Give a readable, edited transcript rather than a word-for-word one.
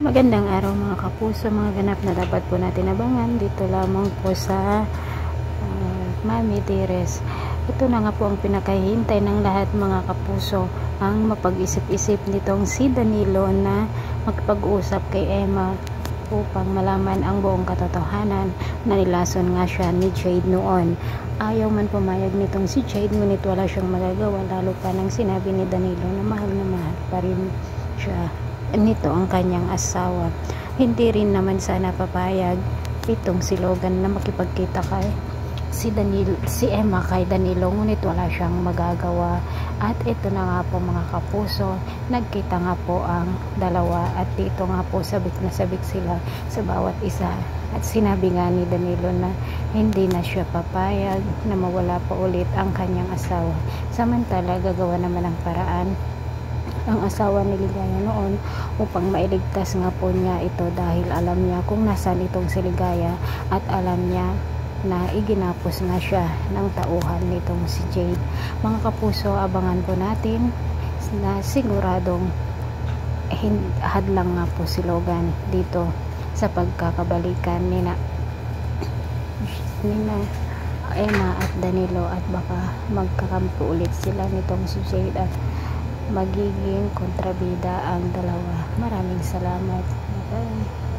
Magandang araw mga kapuso, mga ganap na dapat po natin abangan dito lamang po sa Mami Tires. Ito na nga po ang pinakahihintay ng lahat mga kapuso, ang mapag-isip-isip nitong si Danilo na magpag-usap kay Emma upang malaman ang buong katotohanan na nilason nga siya ni Jade noon. Ayaw man pumayag nitong si Jade, ngunit wala siyang magagawa, lalo pa nang sinabi ni Danilo na mahal pa rin siya nito ang kanyang asawa. Hindi rin naman sana papayag itong si Logan na makipagkita kay si Emma kay Danilo, ngunit wala siyang magagawa. At ito na nga po mga kapuso, nagkita nga po ang dalawa at dito nga po sabik na sabik sila sa bawat isa. At sinabi nga ni Danilo na hindi na siya papayag na mawala pa ulit ang kanyang asawa. Samantala gagawa naman ang paraan ang asawa ni Ligaya noon upang mailigtas nga po niya ito, dahil alam niya kung nasaan itong si Ligaya at alam niya na iginapos nga siya ng tauhan nitong si Jade. Mga kapuso, abangan po natin na siguradong hadlang nga po si Logan dito sa pagkakabalikan nina Emma at Danilo, at baka magkakampo ulit sila nitong si Jade at magiging kontrabida ang dalawa. Maraming salamat. Bye.